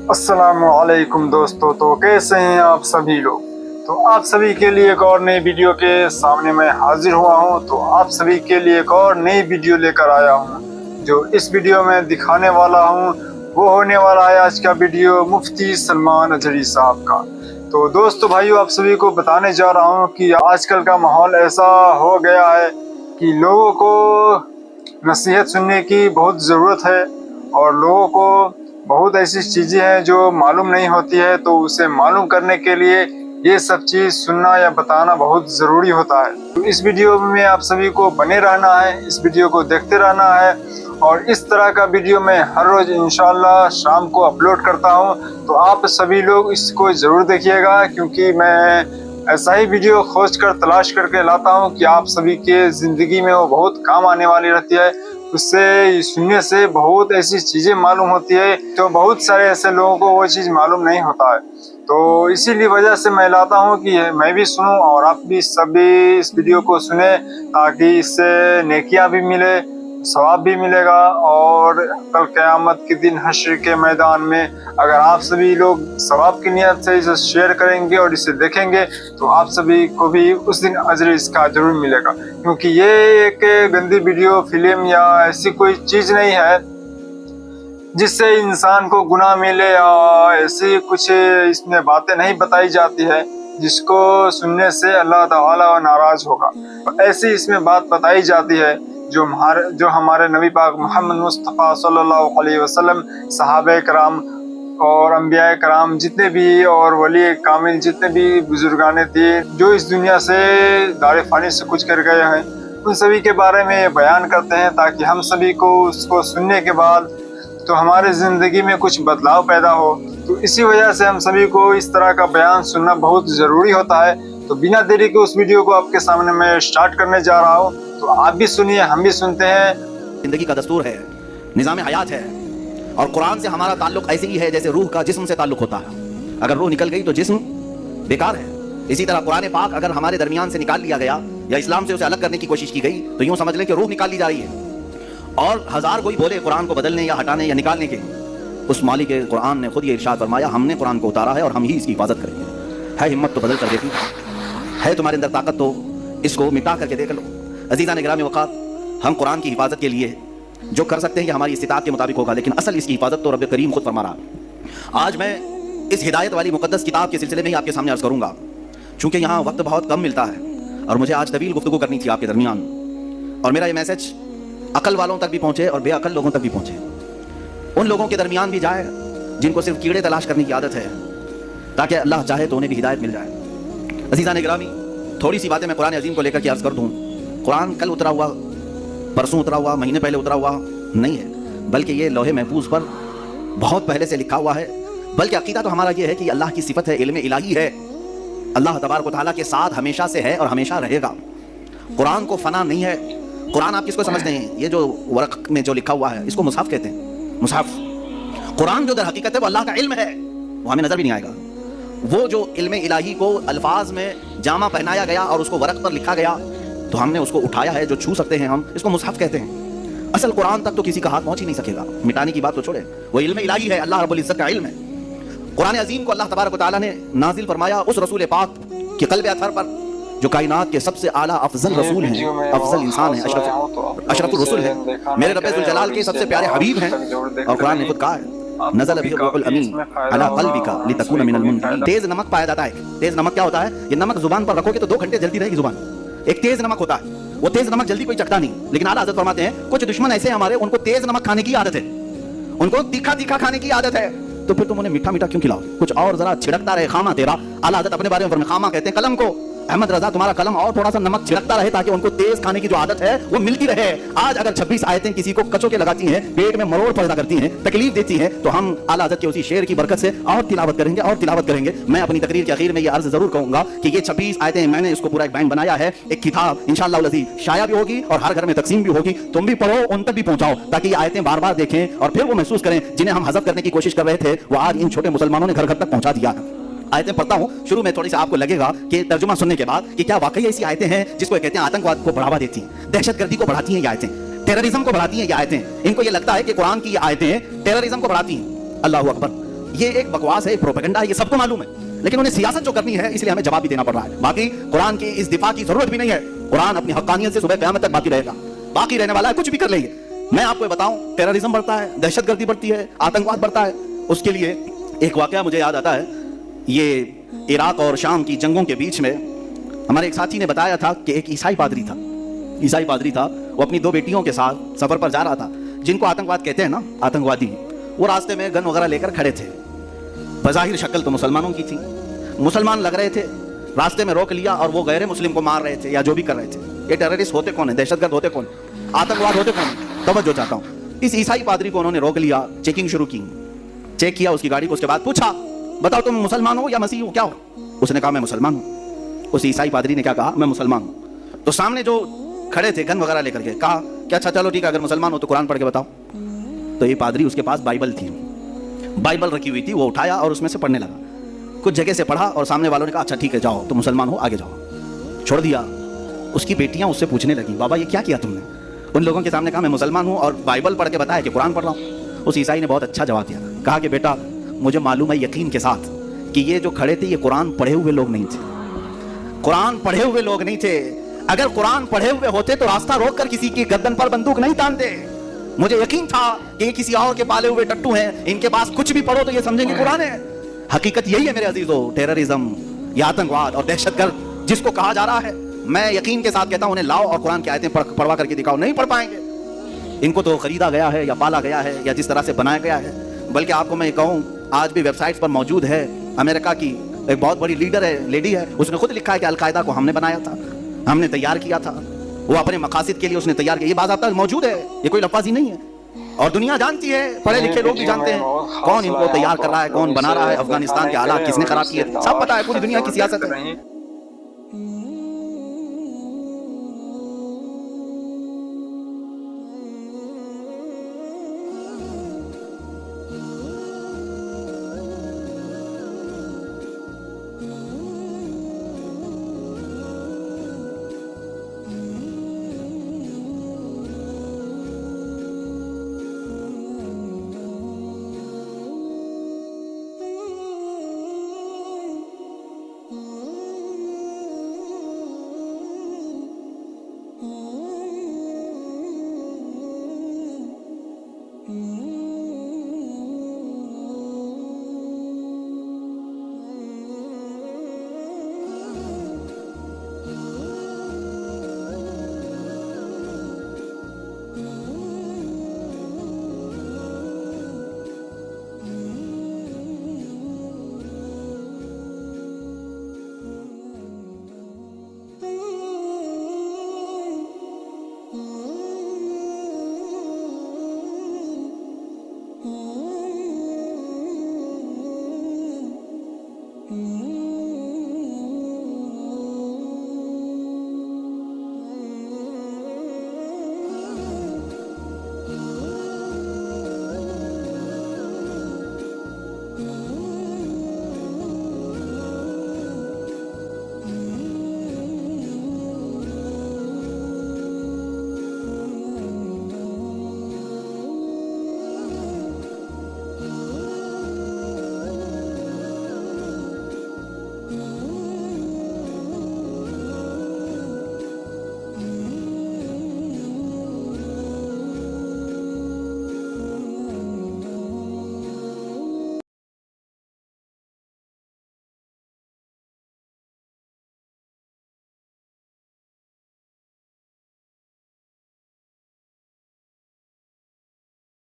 अस्सलाम वालेकुम दोस्तों, तो कैसे हैं आप सभी लोग। तो आप सभी के लिए एक और नई वीडियो के सामने मैं हाजिर हुआ हूं। तो आप सभी के लिए एक और नई वीडियो लेकर आया हूं। जो इस वीडियो में दिखाने वाला हूं वो होने वाला है आज का वीडियो मुफ्ती सलमान अजहरी साहब का। तो दोस्तों भाइयों, आप सभी को बताने जा रहा हूं कि आजकल का माहौल ऐसा हो गया है कि लोगों को नसीहत सुनने की बहुत ज़रूरत है और लोगों को बहुत ऐसी चीज़ें हैं जो मालूम नहीं होती है। तो उसे मालूम करने के लिए ये सब चीज़ सुनना या बताना बहुत ज़रूरी होता है। तो इस वीडियो में आप सभी को बने रहना है, इस वीडियो को देखते रहना है। और इस तरह का वीडियो मैं हर रोज़ इंशाल्लाह शाम को अपलोड करता हूँ। तो आप सभी लोग इसको ज़रूर देखिएगा, क्योंकि मैं ऐसा ही वीडियो खोज कर तलाश करके लाता हूँ कि आप सभी के ज़िंदगी में वो बहुत काम आने वाली रहती है। उससे सुनने से बहुत ऐसी चीज़ें मालूम होती है, तो बहुत सारे ऐसे लोगों को वो चीज़ मालूम नहीं होता है। तो इसीलिए वजह से मैं लाता हूँ कि मैं भी सुनूं और आप भी सभी इस वीडियो को सुने, ताकि इससे नेकियां भी मिले, सवाब भी मिलेगा। और कल क़यामत के दिन हश्र के मैदान में अगर आप सभी लोग सवाब की नियत से इसे शेयर करेंगे और इसे देखेंगे तो आप सभी को भी उस दिन अजर इसका जरूर मिलेगा। क्योंकि ये एक गंदी वीडियो, फिल्म या ऐसी कोई चीज़ नहीं है जिससे इंसान को गुनाह मिले, या ऐसी कुछ इसमें बातें नहीं बताई जाती है जिसको सुनने से अल्लाह ताला नाराज़ होगा। ऐसी इसमें बात बताई जाती है जो हमारे नबी पाक मोहम्मद मुस्तफ़ा सल्लल्लाहु अलैहि वसल्लम, सहाबे कराम और अंबिया कराम जितने भी और वली कामिल जितने भी बुजुर्गाने थे जो इस दुनिया से दारे फानी से कुछ कर गए हैं, उन सभी के बारे में बयान करते हैं, ताकि हम सभी को उसको सुनने के बाद तो हमारे ज़िंदगी में कुछ बदलाव पैदा हो। तो इसी वजह से हम सभी को इस तरह का बयान सुनना बहुत ज़रूरी होता है। तो बिना देरी के उस वीडियो को आपके सामने मैं स्टार्ट करने जा रहा हूँ। तो आप भी सुनिए, हम भी सुनते हैं। जिंदगी का दस्तूर है, निज़ाम हयात है, और कुरान से हमारा ताल्लुक ऐसे ही है जैसे रूह का जिस्म से ताल्लुक होता है। अगर रूह निकल गई तो जिस्म बेकार है। इसी तरह कुरान पाक अगर हमारे दरमियान से निकाल लिया गया या इस्लाम से उसे अलग करने की कोशिश की गई तो यूँ समझ लें कि रूह निकाल ली जा रही है। और हज़ार कोई बोले कुरान को बदलने या हटाने या निकालने के, उस मालिक कुरान ने खुद ये इरशाद फरमाया, हमने कुरान को उतारा है और हम ही इसकी हिफाजत करेंगे। है हिम्मत तो बदल कर देखी, है तुम्हारे अंदर ताकत तो इसको मिटा करके देख लो। अज़ीज़ान गिरामी वक़ात, हम कुरान की हिफाजत के लिए जो कर सकते हैं ये हमारी इस्तिताअत के मुताबिक होगा, लेकिन असल इसकी हिफाजत तो रब करीम खुद फरमा रहा है। आज मैं इस हिदायत वाली मुक़द्दस किताब के सिलसिले में ही आपके सामने अर्ज़ करूँगा। चूँकि यहाँ वक्त बहुत कम मिलता है और मुझे आज तवील गुफ्तगू करनी थी आपके दरमियान, और मेरा ये मैसेज अकल वालों तक भी पहुँचे और बेअकल लोगों तक भी पहुँचे, उन लोगों के दरमियान भी जाए जिनको सिर्फ कीड़े तलाश करने की आदत है, ताकि अल्लाह चाहे तो उन्हें भी हिदायत मिल जाए। अज़ीज़ान गिरामी, थोड़ी सी बातें मैं कुरान अज़ीम को लेकर के अर्ज़ कर दूँ। कुरान कल उतरा हुआ, परसों उतरा हुआ, महीने पहले उतरा हुआ नहीं है, बल्कि ये लौहे महफूज पर बहुत पहले से लिखा हुआ है। बल्कि अकीदा तो हमारा ये है कि अल्लाह की सिफत है, इल्म इलाही है, अल्लाह तबारक व तआला के साथ हमेशा से है और हमेशा रहेगा। कुरान को फना नहीं है। कुरान आप किसको समझते हैं? ये जो वरक़ में जो लिखा हुआ है इसको मुसहफ़ कहते हैं। मुसहफ़ कुरान जो दर हकीकत है वो अल्लाह का इल्म है, वो हमें नज़र भी नहीं आएगा। वो जो इल्म इलाही को अल्फाज में जामा पहनाया गया और उसको वरक़ पर लिखा गया तो हमने उसको उठाया है, जो छू सकते हैं हम, इसको मुसहफ़ कहते हैं। असल कुरान तक तो किसी का हाथ पहुँच ही नहीं सकेगा, मिटाने की बात तो छोड़े, वो इल्म इलाही है, अल्लाह रब्बुल इज़्ज़त का इल्म है। कुरान अज़ीम को अल्लाह तबारक व तआला ने नाजिल फरमाया उस रसूल पाक के क़ल्ब अतहर पर जो कायनात के सबसे आला अफजल रसूल हैं, अफजल इंसान है, अशरफुर रसूल है, मेरे रब्बे ज़ुल जलाल के सबसे प्यारे हबीब हैं। और कुरान ने खुद कहा है, नज़ल बिही रूहुल अमीन अला क़ल्बिका लितकूना मिनल मुनज़िरीन। तेज़ नमक पाया जाता है। तेज़ नमक क्या होता है? ये नमक जुबान पर रखोगे तो 2 घंटे जलती रहेगी जुबान। एक तेज़ नमक होता है, वो तेज़ नमक जल्दी कोई चखता नहीं, लेकिन आला हज़रत फरमाते हैं कुछ दुश्मन ऐसे हमारे, उनको तेज़ नमक खाने की आदत है, उनको तीखा तीखा खाने की आदत है, तो फिर तुम उन्हें मीठा मीठा क्यों खिलाओ? कुछ और जरा छिड़कता रहे खामा तेरा। आला हज़रत अपने बारे में फरमाते, खामा कहते हैं कलम को, अहमद रजा तुम्हारा कलम और थोड़ा सा नमक छिड़कता रहे ताकि उनको तेज खाने की जो आदत है वो मिलती रहे। आज अगर 26 आयतें किसी को कचो के लगाती हैं, पेट में मरोड़ पैदा करती हैं, तकलीफ देती हैं, तो हम आला हज़रत के उसी शेर की बरकत से और तिलावत करेंगे और तिलावत करेंगे। मैं अपनी तकरीर के आखिर में ये अर्ज जरूर कहूंगा कि ये 26 आयतें मैंने इसको पूरा एक बैंड बनाया है, एक किताब इंशाअल्लाह अज़ीज़ शाया भी होगी और हर घर में तकसीम भी होगी। तुम भी पढ़ो, उन तक भी पहुंचाओ, ताकि ये आयतें बार बार देखें और फिर वो महसूस करें जिन्हें हम हज़फ करने की कोशिश कर रहे थे, वो आज इन छोटे मुसलमानों ने घर घर तक पहुंचा दिया। आयतें पढ़ता हूँ, शुरू में थोड़ी सी आपको लगेगा कि तर्जुमा सुनने के बाद कि क्या वाकई ऐसी आयतें हैं जिसको कहते हैं आतंकवाद को बढ़ावा देती हैं, दहशतगर्दी को बढ़ाती हैं ये आयतें, टेररिज्म को बढ़ाती हैं ये आयतें। इनको ये लगता है कि कुरान की ये आयतें टेररिज्म को बढ़ाती हैं। अल्लाहू अकबर। یہ ایک بکواس ہے، ایک پروپیگنڈا ہے، یہ سب کو معلوم ہے، لیکن انہیں سیاست جو کرنی ہے اس لیے ہمیں جواب بھی دینا پڑ رہا ہے۔ باقی قرآن کی اس دفاع کی ضرورت بھی نہیں ہے، قرآن اپنی حقانیت سے صبح قیامت تک باقی رہے گا، باقی رہنے والا ہے، کچھ بھی کر لیں گے۔ میں آپ کو بتاؤں، ٹیررزم بڑھتا ہے، دہشت گردی بڑھتی ہے، آتنکواد بڑھتا ہے، اس کے لیے ایک واقعہ مجھے یاد آتا ہے۔ یہ عراق اور شام کی جنگوں کے بیچ میں ہمارے ایک ساتھی نے بتایا تھا کہ ایک عیسائی پادری تھا، وہ اپنی 2 بیٹیوں کے ساتھ سفر پر جا رہا تھا، جن کو آتنکواد کہتے ہیں نا، آتنکوادی۔ وہ راستے میں گن وغیرہ لے کر کھڑے تھے، بظاہر شکل تو مسلمانوں کی تھی، مسلمان لگ رہے تھے، راستے میں روک لیا اور وہ غیر مسلم کو مار رہے تھے یا جو بھی کر رہے تھے۔ یہ ٹیررسٹ ہوتے کون ہیں؟ دہشت گرد ہوتے کون ہیں؟ آتنکواد ہوتے کون ہیں؟ توجہ چاہتا ہوں۔ اس عیسائی پادری کو انہوں نے روک لیا، چیکنگ شروع کی، چیک کیا اس کی گاڑی کو، اس کے بعد پوچھا بتاؤ تم مسلمان ہو یا مسیح ہو، کیا ہو؟ اس نے کہا میں مسلمان ہوں۔ اس عیسائی پادری نے کیا کہا؟ میں مسلمان ہوں۔ تو سامنے جو کھڑے تھے گن وغیرہ لے کر کے کہا کہ اچھا چلو ٹھیک ہے، اگر مسلمان ہو تو قرآن پڑھ کے بتاؤ۔ تو یہ پادری، اس کے پاس بائبل تھی، بائبل رکھی ہوئی تھی، وہ اٹھایا اور اس میں سے پڑھنے لگا، کچھ جگہ سے پڑھا اور سامنے والوں نے کہا اچھا ٹھیک ہے جاؤ، تم مسلمان ہو، آگے جاؤ، چھوڑ دیا۔ اس کی بیٹیاں اس سے پوچھنے لگیں بابا یہ کیا تم نے؟ ان لوگوں کے سامنے کہا میں مسلمان ہوں اور بائبل پڑھ کے بتایا کہ قرآن پڑھ رہا ہوں۔ اس عیسائی نے بہت اچھا جواب دیا، کہا کہ بیٹا مجھے معلوم ہے یقین کے ساتھ کہ یہ جو کھڑے تھے یہ قرآن پڑھے ہوئے لوگ نہیں تھے، قرآن پڑھے ہوئے لوگ نہیں تھے۔ اگر قرآن پڑھے ہوئے ہوتے تو راستہ روک کر کسی کی گردن پر بندوق نہیں تانتے۔ مجھے یقین تھا کہ یہ کسی اور کے پالے ہوئے ٹٹو ہیں، ان کے پاس کچھ بھی پڑھو تو یہ سمجھیں گے قرآن ہے۔ حقیقت یہی ہے میرے عزیزو، ٹیررزم یا آتنکواد اور دہشت گرد جس کو کہا جا رہا ہے، میں یقین کے ساتھ کہتا ہوں انہیں لاؤ اور قرآن کی آیتیں پڑھوا کر کے دکھاؤ، نہیں پڑھ پائیں گے۔ ان کو تو خریدا گیا ہے یا پالا گیا ہے یا جس طرح سے بنایا گیا ہے، بلکہ آپ کو میں کہوں آج بھی ویب سائٹس پر موجود ہے، امریکہ کی ایک بہت بڑی لیڈر ہے، لیڈی ہے، اس نے خود لکھا ہے کہ القاعدہ کو ہم نے بنایا تھا، ہم نے تیار کیا تھا، وہ اپنے مقاصد کے لیے اس نے تیار کیا۔ یہ بات آپ تک موجود ہے، یہ کوئی لفاظی نہیں ہے، اور دنیا جانتی ہے، پڑھے لکھے لوگ بھی جانتے ہیں کون ان کو تیار کر رہا ہے، کون بنا رہا ہے، افغانستان کے حالات کس نے خراب کیے، سب پتہ ہے، پوری دنیا کی سیاست ہے۔